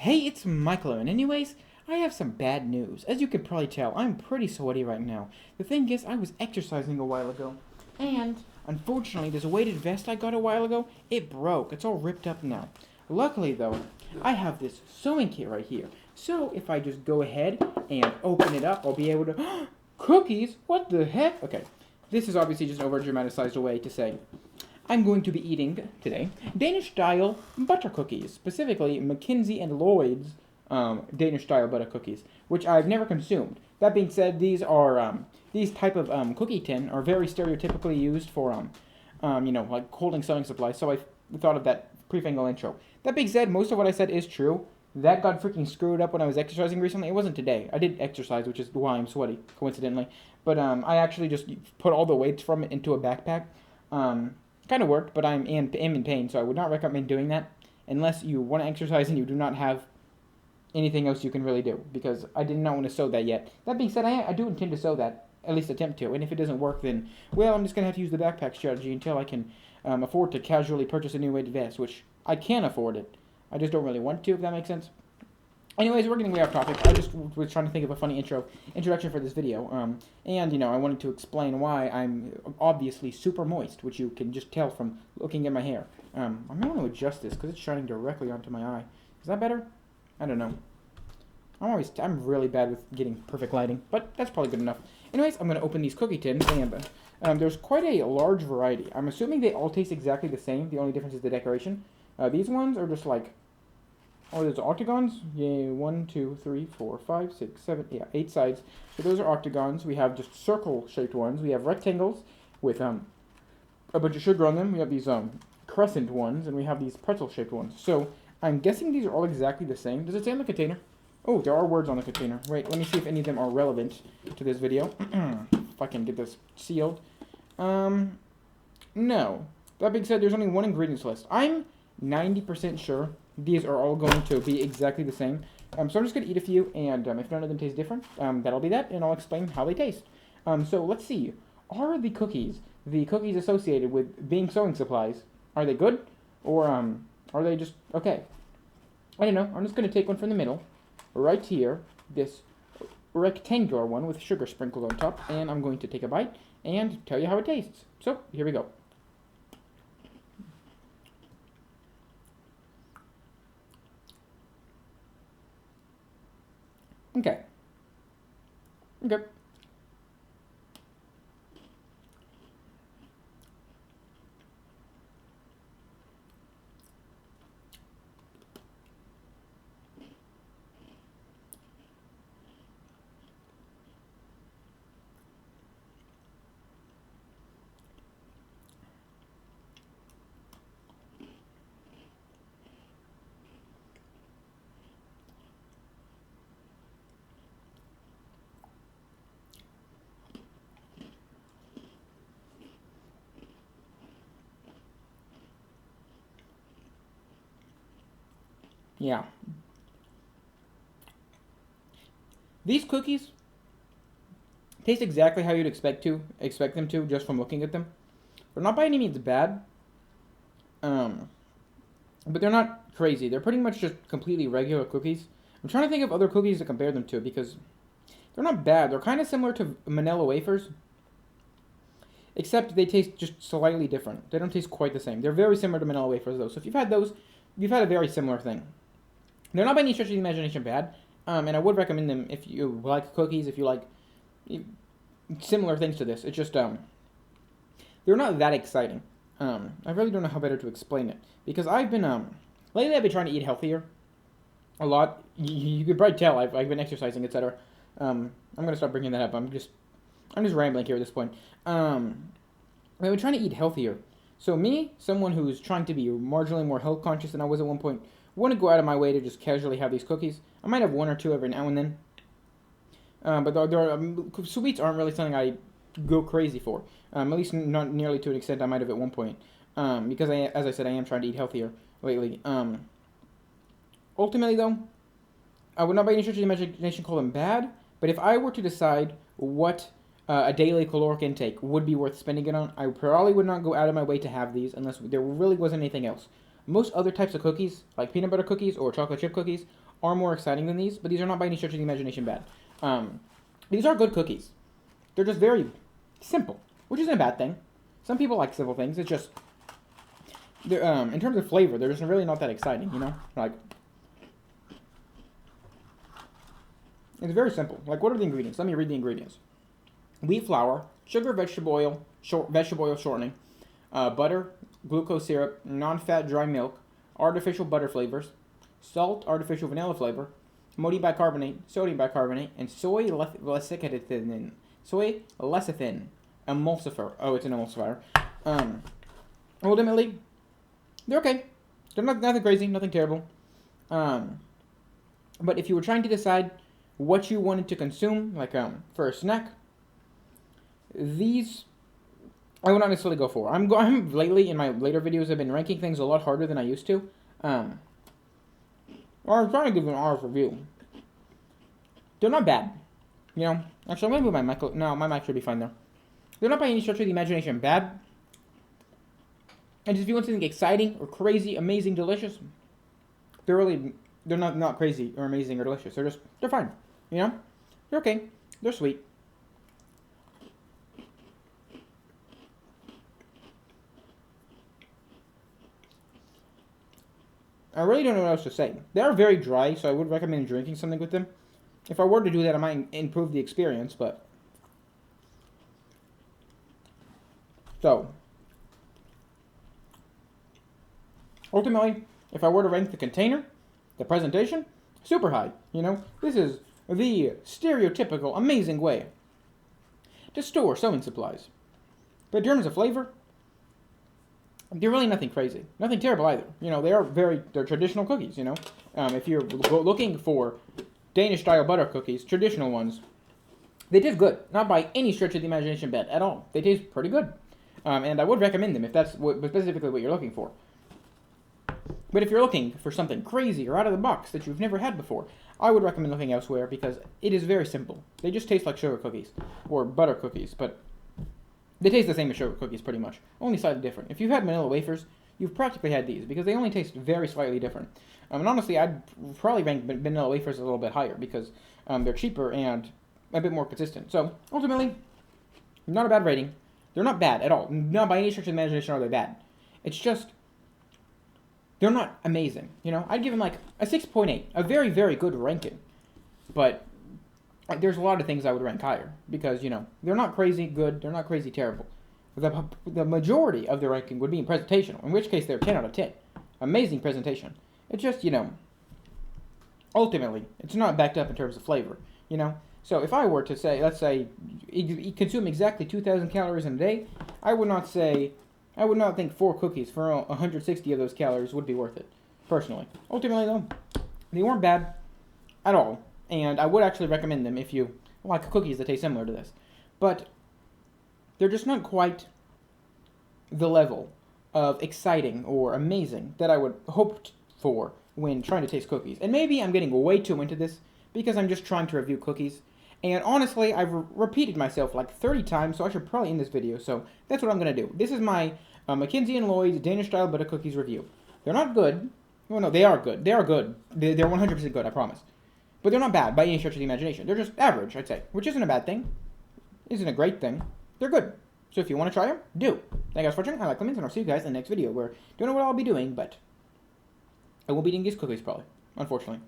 Hey, it's Michael, and anyways, I have some bad news. As you can probably tell, I'm pretty sweaty right now. The thing is, I was exercising a while ago, and unfortunately, this weighted vest I got a while ago, it broke. It's all ripped up now. Luckily, though, I have this sewing kit right here. So, if I just go ahead and open it up, I'll be able to... Cookies? What the heck? Okay, this is obviously just an over-dramatized way to say I'm going to be eating today Danish-style butter cookies, specifically McKenzie and Lloyds Danish-style butter cookies, which I've never consumed. That being said, these type of cookie tin are very stereotypically used for like holding sewing supplies. So I thought of that prefangle intro. That being said, most of what I said is true. That got freaking screwed up when I was exercising recently. It wasn't today. I did exercise, which is why I'm sweaty, coincidentally. But I actually just put all the weights from it into a backpack. Kind of worked, but I'm in pain, so I would not recommend doing that unless you want to exercise and you do not have anything else you can really do, because I did not want to sew that yet. That being said, I do intend to sew that, at least attempt to, and if it doesn't work, then, well, I'm just going to have to use the backpack strategy until I can afford to casually purchase a new weighted vest, which I can afford it. I just don't really want to, if that makes sense. Anyways, we're getting way off topic. I just was trying to think of a funny introduction for this video. And I wanted to explain why I'm obviously super moist, which you can just tell from looking at my hair. I might want to adjust this because it's shining directly onto my eye. Is that better? I don't know. I'm really bad with getting perfect lighting, but that's probably good enough. Anyways, I'm going to open these cookie tins, and there's quite a large variety. I'm assuming they all taste exactly the same. The only difference is the decoration. These ones are just like... Oh, there's octagons? Yeah, 1, 2, 3, 4, 5, 6, 7, yeah, 8 sides. So those are octagons. We have just circle-shaped ones. We have rectangles with a bunch of sugar on them. We have these crescent ones, and we have these pretzel-shaped ones. So I'm guessing these are all exactly the same. Does it say on the container? Oh, there are words on the container. Wait, let me see if any of them are relevant to this video. If I can get this sealed. No. That being said, there's only one ingredients list. I'm 90% sure these are all going to be exactly the same. So I'm just going to eat a few, and if none of them taste different, that'll be that, and I'll explain how they taste. So let's see. Are the cookies associated with being sewing supplies, are they good? Or are they just okay? I don't know. I'm just going to take one from the middle, right here, this rectangular one with sugar sprinkled on top, and I'm going to take a bite and tell you how it tastes. So, here we go. Okay. Okay. Yeah. These cookies taste exactly how you'd expect them to, just from looking at them. They're not by any means bad, but they're not crazy. They're pretty much just completely regular cookies. I'm trying to think of other cookies to compare them to, because they're not bad. They're kind of similar to vanilla wafers, except they taste just slightly different. They don't taste quite the same. They're very similar to vanilla wafers, though. So if you've had those, you've had a very similar thing. They're not by any stretch of the imagination bad, and I would recommend them if you like cookies, if you like similar things to this. It's just, they're not that exciting. I really don't know how better to explain it, because lately I've been trying to eat healthier a lot. You can probably tell I've been exercising, etc. I'm going to stop bringing that up. I'm just rambling here at this point. I've been trying to eat healthier. So me, someone who's trying to be marginally more health conscious than I was at one point, want to go out of my way to just casually have these cookies. I might have one or two every now and then. But sweets aren't really something I go crazy for. At least not nearly to an extent I might have at one point. Because, as I said, I am trying to eat healthier lately. Ultimately, though, I would not by any stretch of the imagination call them bad. But if I were to decide what a daily caloric intake would be worth spending it on, I probably would not go out of my way to have these unless there really wasn't anything else. Most other types of cookies, like peanut butter cookies or chocolate chip cookies, are more exciting than these, but these are not by any stretch of the imagination bad. These are good cookies. They're just very simple, which isn't a bad thing. Some people like simple things. It's just, they're, in terms of flavor, they're just really not that exciting, you know? Like, it's very simple. Like, what are the ingredients? Let me read the ingredients. Wheat flour, sugar, vegetable oil shortening, butter, glucose syrup, non-fat dry milk, artificial butter flavors, salt, artificial vanilla flavor, ammonium bicarbonate, sodium bicarbonate, and soy lecithin. Soy lecithin. Emulsifier. Oh, it's an emulsifier. Ultimately, they're okay. They're nothing crazy, nothing terrible. But if you were trying to decide what you wanted to consume, like for a snack, these I would not necessarily go for. I'm lately in my later videos I've been ranking things a lot harder than I used to. Or I'm trying to give you an honest review. They're not bad, you know. Actually, I'm gonna move my mic. No, my mic should be fine there. They're not by any stretch of the imagination bad. And just if you want something exciting or crazy, amazing, they're not crazy or amazing or delicious. They're fine, you know. They're okay. They're sweet. I really don't know what else to say. They are very dry, so I would recommend drinking something with them. If I were to do that, I might improve the experience, but... So, ultimately, if I were to rank the container, the presentation, super high, you know? This is the stereotypical, amazing way to store sewing supplies. But in terms of flavor, they're really nothing crazy. Nothing terrible either. You know, they're traditional cookies, you know? If you're looking for Danish-style butter cookies, traditional ones, they taste good. Not by any stretch of the imagination bad at all. They taste pretty good. And I would recommend them if that's specifically what you're looking for. But if you're looking for something crazy or out of the box that you've never had before, I would recommend looking elsewhere because it is very simple. They just taste like sugar cookies or butter cookies, but they taste the same as sugar cookies pretty much, only slightly different. If you've had vanilla wafers, you've practically had these because they only taste very slightly different. And honestly, I'd probably rank vanilla wafers a little bit higher because they're cheaper and a bit more consistent. So ultimately, not a bad rating. They're not bad at all. Not by any stretch of the imagination are they bad. It's just, they're not amazing. You know, I'd give them like a 6.8, a very, very good ranking. But there's a lot of things I would rank higher because, you know, they're not crazy good, they're not crazy terrible. The majority of the ranking would be in presentation, in which case they're 10 out of 10. Amazing presentation. It's just, you know, ultimately, it's not backed up in terms of flavor, you know. So if I were to say, let's say, you consume exactly 2,000 calories in a day, I would not think 4 cookies for 160 of those calories would be worth it, personally. Ultimately, though, they weren't bad at all, and I would actually recommend them if you like cookies that taste similar to this. But they're just not quite the level of exciting or amazing that I would hoped for when trying to taste cookies. And maybe I'm getting way too into this because I'm just trying to review cookies. And honestly, I've repeated myself like 30 times, so I should probably end this video. So that's what I'm going to do. This is my McKenzie and Lloyds Danish-style butter cookies review. They're not good. Well, no, they are good. They are good. They're 100% good, I promise. But they're not bad by any stretch of the imagination. They're just average, I'd say, which isn't a bad thing. Isn't a great thing. They're good. So if you want to try them, do. Thank you guys for watching. I like Clemens, and I'll see you guys in the next video where I don't know what I'll be doing, but I will be eating these cookies probably, unfortunately.